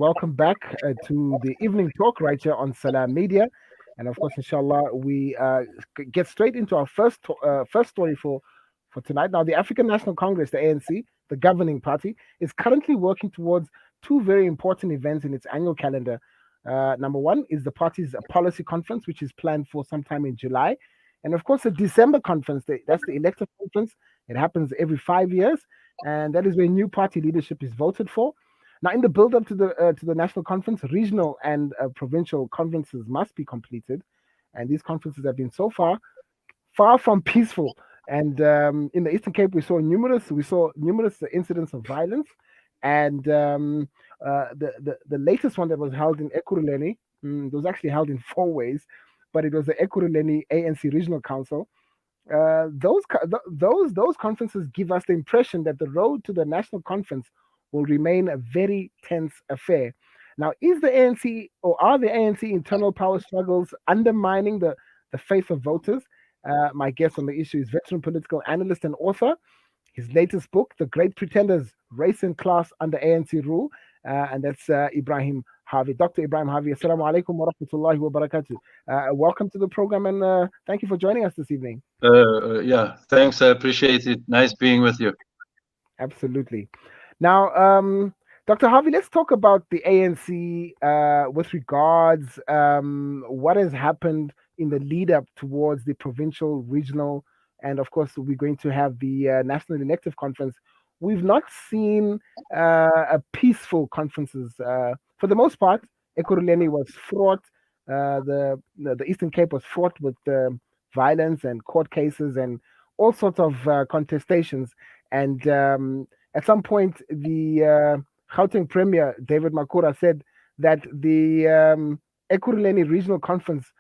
Welcome back to the evening talk right here on Salam Media. And of course, inshallah, we get straight into our first story for tonight. Now, the African National Congress, the ANC, the governing party, is currently working towards two very important events in its annual calendar. Number one is the party's policy conference, which is planned for sometime in July. And of course, the December conference, that's the elective conference. It happens every 5 years. And that is where new party leadership is voted for. Now, in the build-up to the national conference, regional and provincial conferences must be completed, and these conferences have been so far from peaceful. And in the Eastern Cape, we saw numerous incidents of violence, and the latest one that was held in Ekurhuleni, it was actually held in 4 ways, but it was the Ekurhuleni ANC Regional Council. Those conferences give us the impression that the road to the national conference will remain a very tense affair. Now, is the ANC or are the ANC internal power struggles undermining the faith of voters? My guest on the issue is veteran political analyst and author. His latest book, The Great Pretenders: Race and Class Under ANC Rule, and that's Ebrahim Harvey. Dr. Ebrahim Harvey, Assalamu alaikum wa rahmatullahi wa barakatuh. Welcome to the program, and thank you for joining us this evening. Yeah, thanks. I appreciate it. Nice being with you. Absolutely. Now, Dr. Harvey, let's talk about the ANC with regards what has happened in the lead up towards the provincial, regional, and of course, we're going to have the National Elective Conference. We've not seen a peaceful conferences. For the most part, Ekurhuleni was fraught. The Eastern Cape was fraught with violence and court cases and all sorts of contestations. And at some point, the Gauteng Premier, David Makura, said that the Ekurhuleni Regional Conference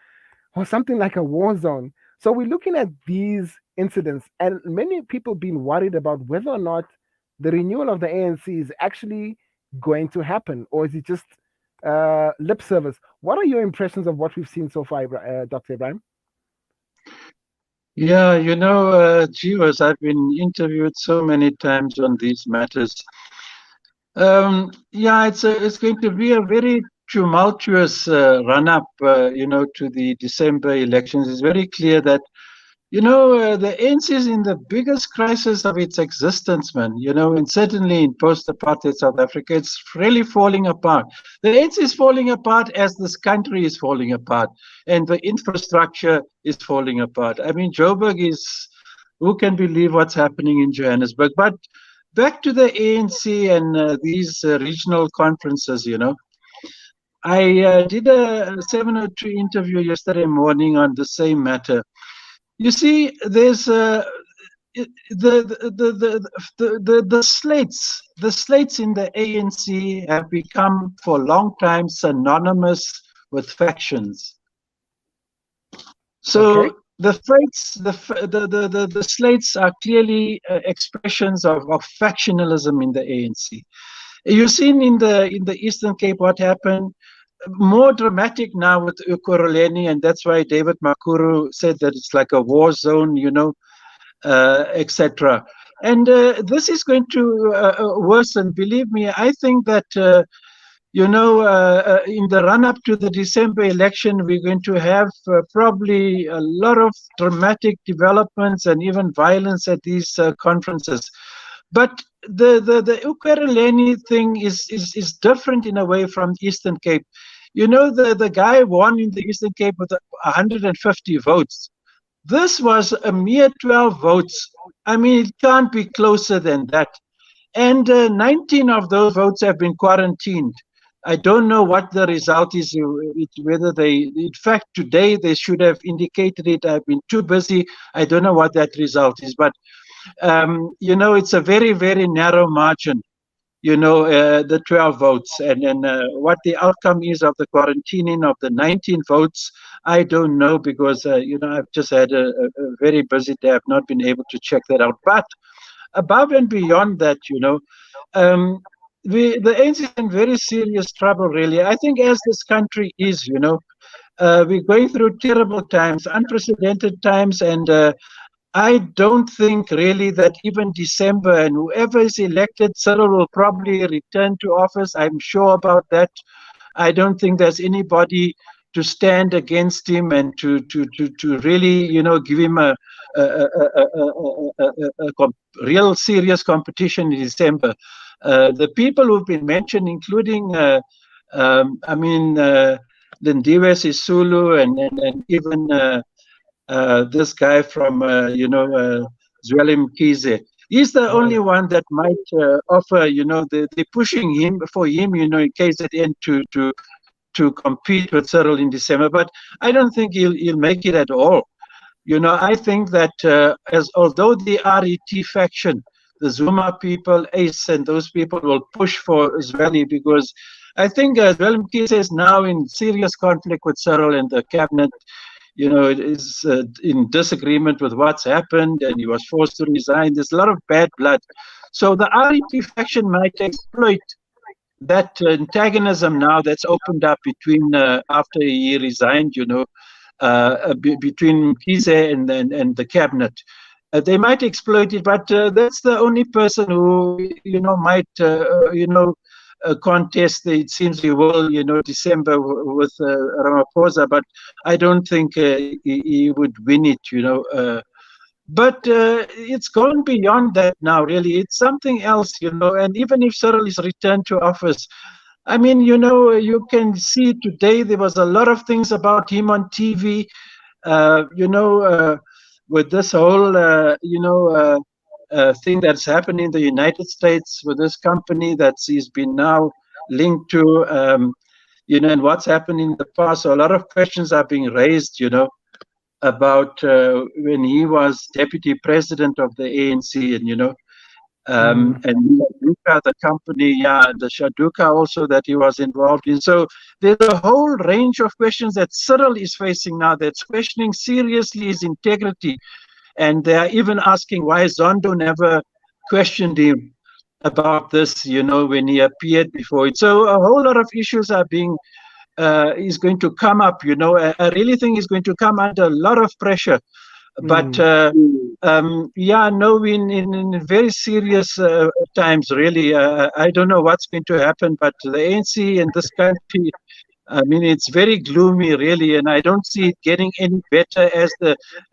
was something like a war zone. So we're looking at these incidents, and many people been worried about whether or not the renewal of the ANC is actually going to happen, or is it just lip service? What are your impressions of what we've seen so far, Dr. Ibrahim? Yeah, Jeeves, I've been interviewed so many times on these matters. Yeah, it's going to be a very tumultuous run-up, to the December elections. It's very clear that the ANC is in the biggest crisis of its existence, man. And certainly in post-apartheid South Africa, it's really falling apart. The ANC is falling apart as this country is falling apart, and the infrastructure is falling apart. I mean, Joburg who can believe what's happening in Johannesburg? But back to the ANC and these regional conferences, I did a 702 interview yesterday morning on the same matter. You see, there's the slates in the ANC have become for a long time synonymous with factions. So Okay. the slates are clearly expressions of factionalism in the ANC. You've seen in the Eastern Cape what happened. More dramatic now with Ekurhuleni, and that's why David Makuru said that it's like a war zone, etc. And this is going to worsen. Believe me, I think that in the run-up to the December election, we're going to have probably a lot of dramatic developments and even violence at these conferences. But the Ekurhuleni thing is different in a way from Eastern Cape. The guy won in the Eastern Cape with 150 votes. This was a mere 12 votes. I mean, it can't be closer than that. And 19 of those votes have been quarantined. I don't know what the result is, whether in fact, today they should have indicated it. I've been too busy. I don't know what that result is. But, it's a very, very narrow margin, the 12 votes. And what the outcome is of the quarantining of the 19 votes, I don't know, because, I've just had a very busy day. I've not been able to check that out. But above and beyond that, the ANC is in very serious trouble, really. I think as this country is, we're going through terrible times, unprecedented times, and I don't think really that even December and whoever is elected, Cyril will probably return to office. I'm sure about that. I don't think there's anybody to stand against him and to really, give him a real serious competition in December. The people who've been mentioned, including, I mean, Lindiwe Sisulu and even this guy from, Zweli Mkhize. He's the Right. only one that might offer, they're pushing him for him, in KZN to compete with Cyril in December. But I don't think he'll make it at all. I think that as although the RET faction, the Zuma people, ACE, and those people will push for Zweli because I think Zweli Mkhize is now in serious conflict with Cyril and the cabinet. It is in disagreement with what's happened, and he was forced to resign. There's a lot of bad blood. So the RET faction might exploit that antagonism now that's opened up between after he resigned, between Mkhize and the cabinet. They might exploit it, but that's the only person who, might, contest. It seems he will, December with Ramaphosa, but I don't think he would win it, but it's gone beyond that now, really. It's something else, and even if Cyril is returned to office, I mean, you can see today there was a lot of things about him on TV, with this whole, thing that's happened in the United States with this company that he's been now linked to, and what's happened in the past. So a lot of questions are being raised, about when he was deputy president of the ANC, and Mm, and Shaduka, the company, the Shaduka also that he was involved in. So there's a whole range of questions that Cyril is facing now that's questioning seriously his integrity. And they are even asking why Zondo never questioned him about this, when he appeared before it. So a whole lot of issues are being is going to come up. I really think he's going to come under a lot of pressure. But mm. no, in very serious times, really. I don't know what's going to happen, but the ANC in this country, I mean, it's very gloomy, really, and I don't see it getting any better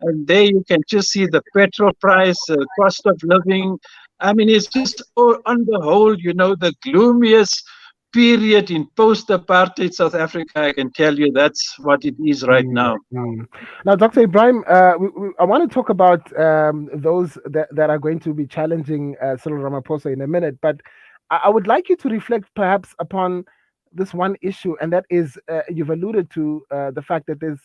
and there you can just see the petrol price, cost of living. I mean, it's just on the whole, the gloomiest period in post-apartheid South Africa. I can tell you that's what it is right Mm, now. mm. Now, Dr. Ibrahim, I want to talk about those that are going to be challenging Cyril Ramaphosa in a minute, but I would like you to reflect perhaps upon this one issue, and that is you've alluded to the fact that there's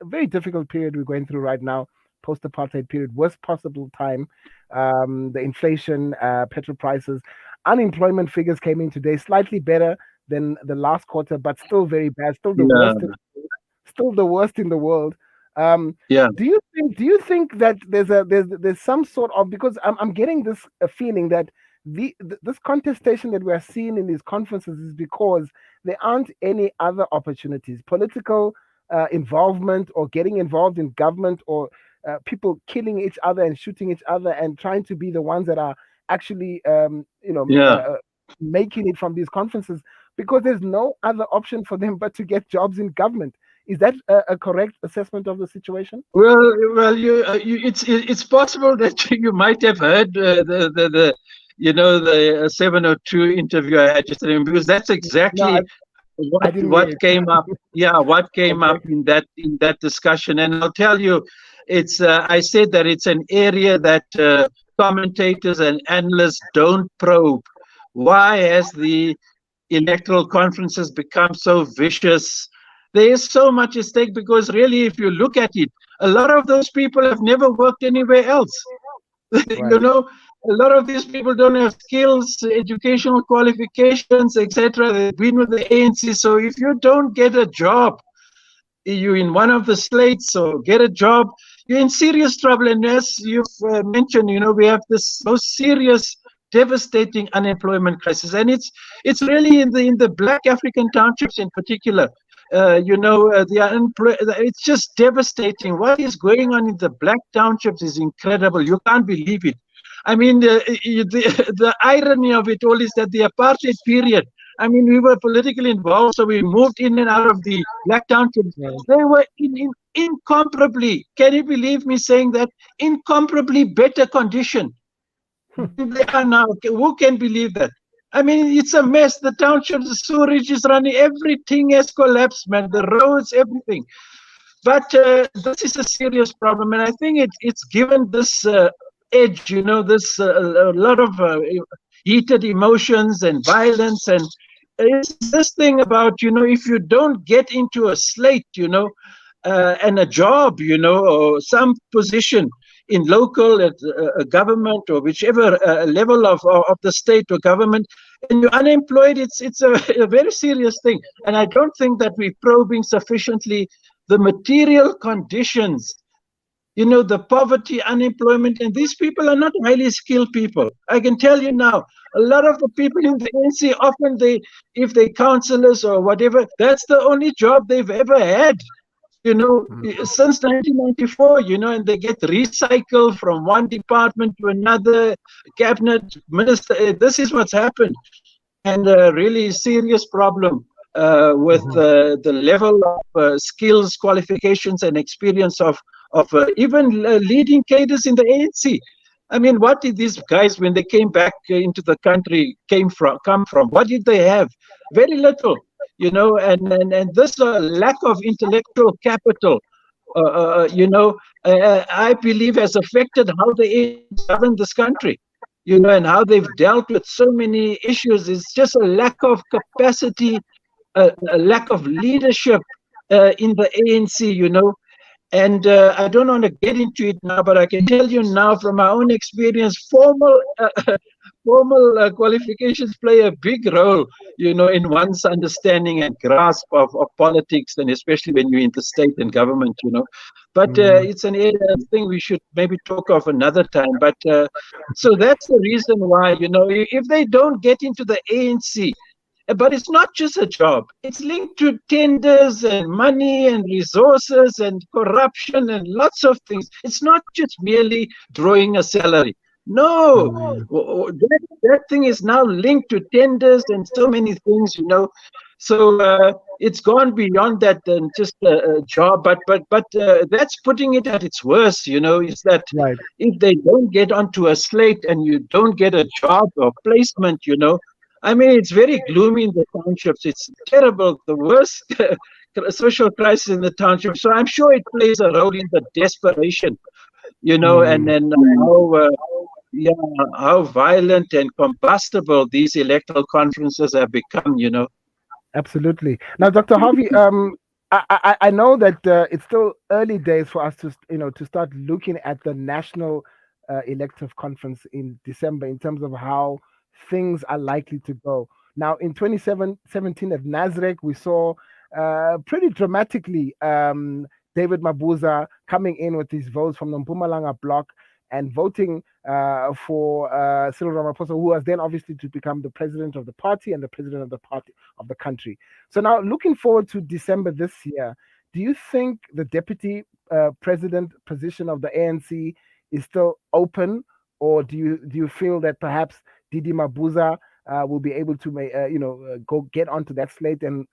a very difficult period we're going through right now, post apartheid period, worst possible time. The inflation, petrol prices, unemployment figures came in today, slightly better than the last quarter, but still very bad, still the Yeah, worst still the worst in the world. Um, yeah, do you think that there's some sort of, because I'm getting this feeling that this contestation that we are seeing in these conferences is because there aren't any other opportunities, political involvement or getting involved in government or people killing each other and shooting each other and trying to be the ones that are actually yeah. making it from these conferences because there's no other option for them but to get jobs in government. Is that a correct assessment of the situation? Well, it's possible that you might have heard the 702 interview I had yesterday because that's No, exactly I what didn't hear what it. came up. Yeah, what came up Okay. in that discussion, and I'll tell you, it's I said that it's an area that commentators and analysts don't probe. Why has the electoral conferences become so vicious? There is so much at stake because really, if you look at it, a lot of those people have never worked anywhere else. Right. A lot of these people don't have skills, educational qualifications, etc. They've been with the ANC. So if you don't get a job, you in one of the slates or get a job, you're in serious trouble. And as you've mentioned, we have this most serious, devastating unemployment crisis, and it's really in the Black African townships in particular. It's just devastating. What is going on in the black townships is incredible. You can't believe it. I mean, the irony of it all is that the apartheid period, I mean, we were politically involved, so we moved in and out of the black townships. Right. They were in incomparably, can you believe me saying that, incomparably better condition than they are now. Who can believe that? I mean, it's a mess. The townships, the sewerage is running. Everything has collapsed, man. The roads, everything. But this is a serious problem, and I think it's given this edge, this a lot of heated emotions and violence, and it's this thing about, if you don't get into a slate, and a job, or some position in local government or whichever level of the state or government, and you're unemployed, it's a very serious thing. And I don't think that we're probing sufficiently the material conditions, the poverty, unemployment, and these people are not highly skilled people. I can tell you now, a lot of the people in the ANC, often if they counselors or whatever, that's the only job they've ever had, since 1994, and they get recycled from one department to another, cabinet minister. This is what's happened. And a really serious problem with the level of skills, qualifications, and experience of even leading cadres in the ANC. I mean, what did these guys, when they came back into the country, come from? What did they have? Very little, and this lack of intellectual capital, I believe has affected how they govern this country. And how they've dealt with so many issues. It's just a lack of capacity, a lack of leadership in the ANC, And I don't want to get into it now, but I can tell you now from my own experience, formal qualifications play a big role, in one's understanding and grasp of politics, and especially when you're in the state and government, But it's an area thing we should maybe talk of another time. But so that's the reason why, if they don't get into the ANC, but it's not just a job. It's linked to tenders and money and resources and corruption and lots of things. It's not just merely drawing a salary. No, that thing is now linked to tenders and so many things, So it's gone beyond that than just a job. But that's putting it at its worst, is that Right. if they don't get onto a slate and you don't get a job or placement, I mean, it's very gloomy in the townships. It's terrible, the worst social crisis in the township. So I'm sure it plays a role in the desperation, and then how violent and combustible these electoral conferences have become, Absolutely. Now, Dr. Harvey, I know that it's still early days for us to start looking at the national elective conference in December in terms of how things are likely to go. Now, in 2017 at Nasrec, we saw pretty dramatically David Mabuza coming in with his votes from the Mpumalanga bloc and voting for Cyril Ramaphosa, who was then obviously to become the president of the party and the president of the country. So now, looking forward to December this year, do you think the deputy president position of the ANC is still open, or do you feel that perhaps Didi Mabuza will be able to go get onto that slate and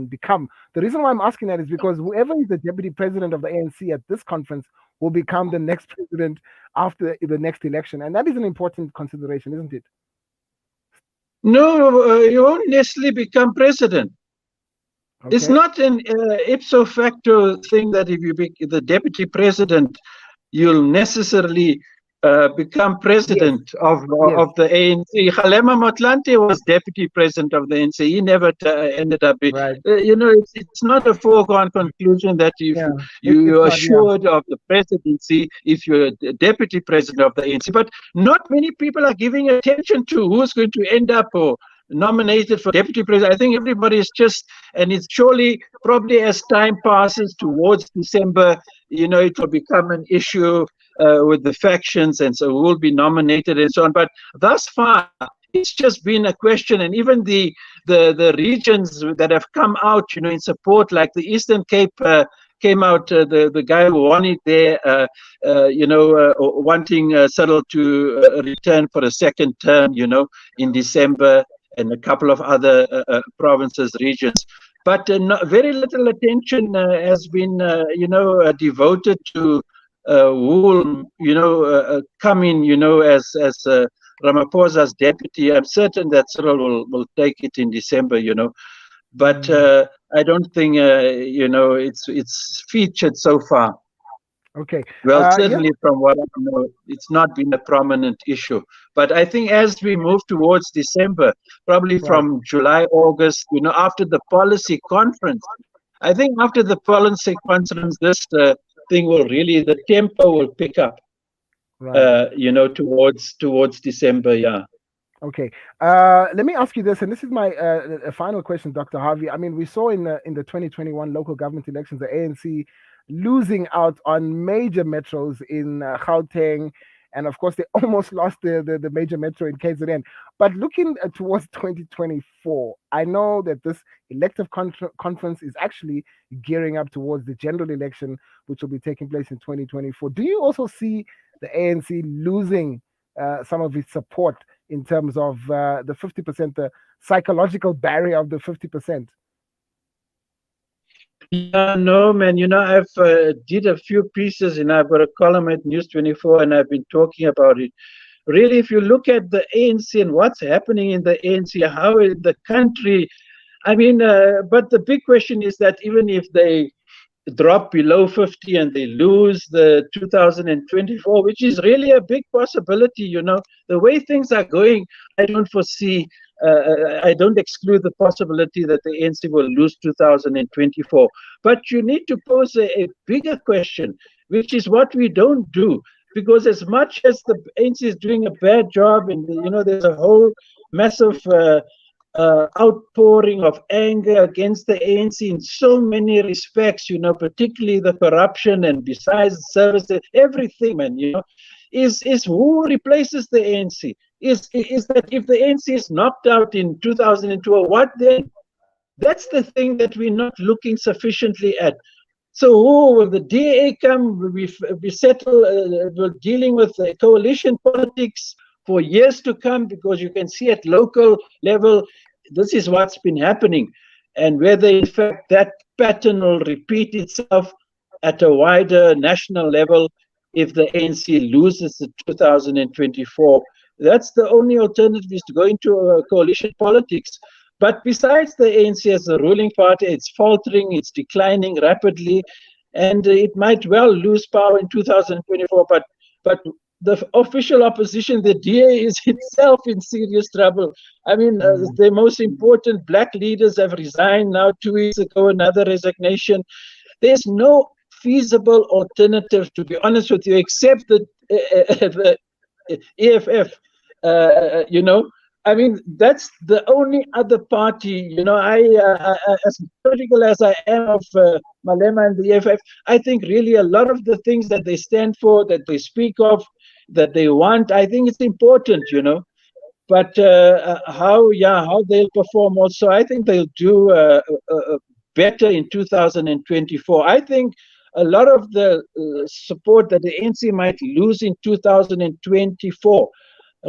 become? The reason why I'm asking that is because whoever is the deputy president of the ANC at this conference will become the next president after the next election, and that is an important consideration, isn't it? No, you won't necessarily become president. Okay. It's not an ipso facto thing that if you be the deputy president, you'll necessarily become president of the ANC. Kgalema Motlanthe was deputy president of the ANC. He never ended up being. Right. It's not a foregone conclusion that if you're assured of the presidency if you're a deputy president of the ANC. But not many people are giving attention to who's going to end up or nominated for deputy president. I think everybody is and it's surely probably as time passes towards December, it will become an issue with the factions, and so who will be nominated and so on. But thus far, it's just been a question. And even the regions that have come out, in support, like the Eastern Cape came out, the guy who won it there, wanting Cyril to return for a second term, in December, and a couple of other provinces, regions. But very little attention has been, devoted to who will, come in, as Ramaphosa's deputy. I'm certain that Cyril will take it in December, but I don't think, it's featured so far. Okay. Well, Yeah. certainly from what I know, it's not been a prominent issue. But I think as we move towards December, probably Right. from July, August, after the policy conference, I think after the policy conference, this thing will really, the tempo will pick up, Right. towards December, yeah. Okay. Let me ask you this, and this is my final question, Dr. Harvey. I mean, we saw in the 2021 local government elections, the ANC losing out on major metros in Gauteng, and of course, they almost lost the major metro in KZN. But looking towards 2024, I know that this elective conference is actually gearing up towards the general election, which will be taking place in 2024. Do you also see the ANC losing some of its support in terms of the 50%, the psychological barrier of the 50%? Yeah, no, man. I've did a few pieces, and I've got a column at News 24, and I've been talking about it. Really, if you look at the ANC and what's happening in the ANC, how in the country, I mean, but the big question is that even if they drop below 50 and they lose the 2024, which is really a big possibility, the way things are going, I don't foresee, I don't exclude the possibility that the ANC will lose 2024. But you need to pose a bigger question, which is what we don't do. Because as much as the ANC is doing a bad job, and there's a whole massive outpouring of anger against the ANC in so many respects, particularly the corruption, and besides services, everything, man, is who replaces the ANC? Is that if the ANC is knocked out in 2002, what then? That's the thing that we're not looking sufficiently at. So who will the DA come? We settle, we're dealing with coalition politics for years to come, because you can see at local level, this is what's been happening. And whether in fact that pattern will repeat itself at a wider national level if the ANC loses the 2024. That's the only alternative, is to go into coalition politics. But besides the ANC as a ruling party, it's faltering, it's declining rapidly, and it might well lose power in 2024. But the official opposition, the DA, is itself in serious trouble. I mean, the most important black leaders have resigned now 2 weeks ago, another resignation. There's no feasible alternative, to be honest with you, except the EFF, I mean, that's the only other party, as critical as I am of Malema and the EFF, I think really a lot of the things that they stand for, that they speak of, that they want, I think it's important, But how they'll perform also, I think they'll do better in 2024. I think a lot of the support that the ANC might lose in 2024,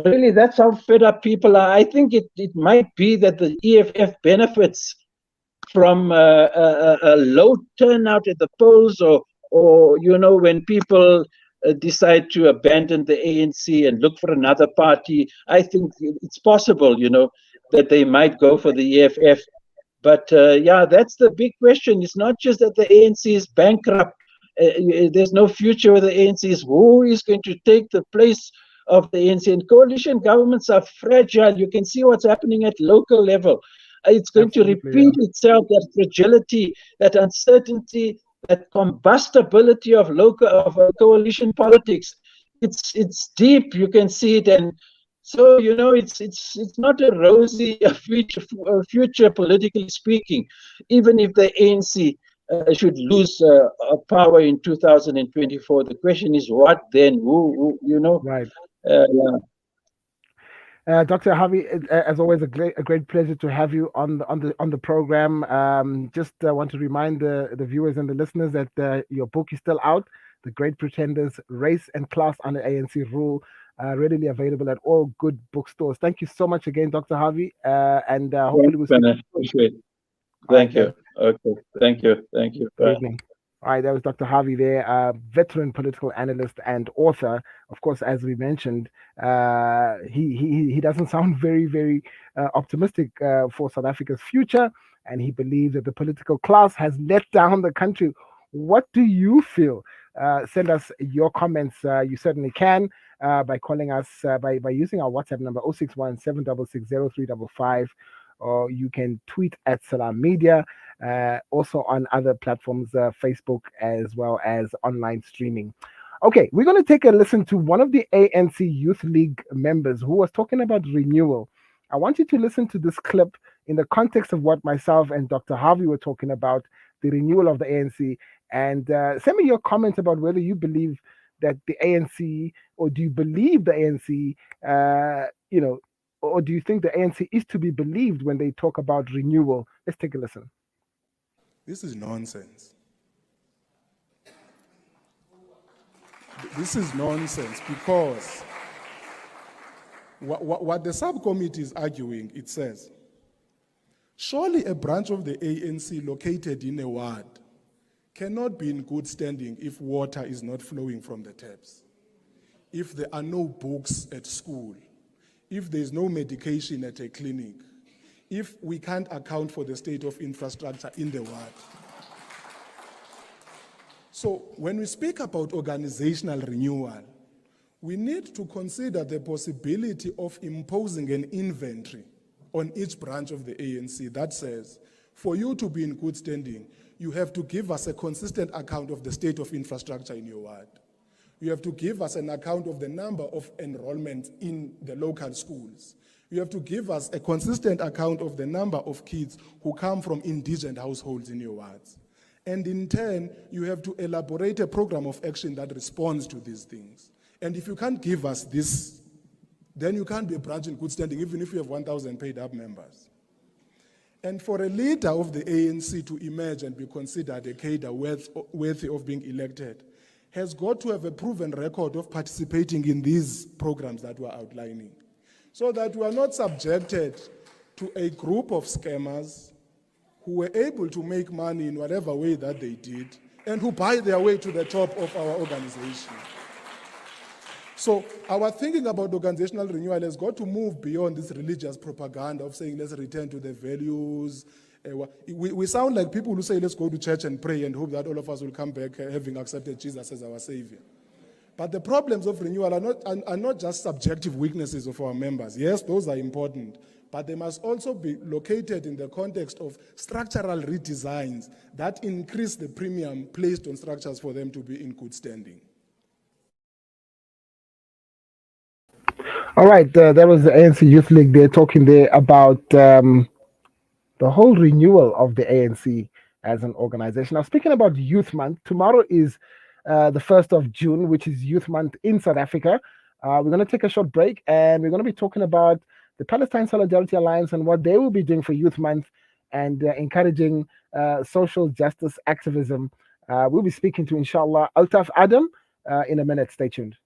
really, that's how fed up people are. I think it might be that the EFF benefits from a low turnout at the polls, or when people decide to abandon the ANC and look for another party. I think it's possible, that they might go for the EFF. But that's the big question. It's not just that the ANC is bankrupt. There's no future with the ANC. Who is going to take the place of the ANC? And coalition governments are fragile. You can see what's happening at local level. It's going to repeat itself, that fragility, that uncertainty, that combustibility of coalition politics. It's deep. You can see it, and so it's not a rosy future, politically speaking. Even if the ANC should lose power in 2024, the question is what then? Who Right. Yeah. Dr. Harvey, as always, a great pleasure to have you on the program. Just want to remind the viewers and the listeners that your book is still out, "The Great Pretenders: Race and Class Under ANC Rule," readily available at all good bookstores. Thank you so much again, Dr. Harvey, and hopefully Thanks, we'll Ben. speak I soon. appreciate it. All right, Thank then. you. Okay. Thank you. Thank you. Good Bye. evening. All right, that was Dr. Harvey there, veteran political analyst and author. Of course, as we mentioned, he doesn't sound very optimistic for South Africa's future, and he believes that the political class has let down the country. What do you feel? Send us your comments. You certainly can by calling us by using our WhatsApp number 061 766 or you can tweet at Salam Media, also on other platforms, Facebook, as well as online streaming. Okay, we're going to take a listen to one of the ANC Youth League members who was talking about renewal. I want you to listen to this clip in the context of what myself and Dr. Harvey were talking about, the renewal of the ANC. And send me your comments about whether you believe that the ANC, or do you believe the ANC, or do you think the ANC is to be believed when they talk about renewal? Let's take a listen. This is nonsense. This is nonsense because what the subcommittee is arguing, it says, surely a branch of the ANC located in a ward cannot be in good standing if water is not flowing from the taps, if there are no books at school, if there is no medication at a clinic, if we can't account for the state of infrastructure in the ward. So when we speak about organizational renewal, we need to consider the possibility of imposing an inventory on each branch of the ANC that says, for you to be in good standing, you have to give us a consistent account of the state of infrastructure in your ward. You have to give us an account of the number of enrollments in the local schools. You have to give us a consistent account of the number of kids who come from indigent households in your wards. And in turn, you have to elaborate a program of action that responds to these things. And if you can't give us this, then you can't be a branch in good standing, even if you have 1,000 paid up members. And for a leader of the ANC to emerge and be considered a cadre worthy of being elected, has got to have a proven record of participating in these programs that we're outlining, so that we are not subjected to a group of scammers who were able to make money in whatever way that they did and who buy their way to the top of our organization. So our thinking about organizational renewal has got to move beyond this religious propaganda of saying let's return to the values. We sound like people who say let's go to church and pray and hope that all of us will come back having accepted Jesus as our Savior. But the problems of renewal are not just subjective weaknesses of our members. Yes, those are important, but they must also be located in the context of structural redesigns that increase the premium placed on structures for them to be in good standing. All right, that was the ANC Youth League. They're talking there about the whole renewal of the ANC as an organization. Now, speaking about Youth Month, tomorrow is the 1st of June, which is Youth Month in South Africa. We're going to take a short break and we're going to be talking about the Palestine Solidarity Alliance and what they will be doing for Youth Month and encouraging social justice activism. We'll be speaking to, inshallah, Altaf Adam in a minute. Stay tuned.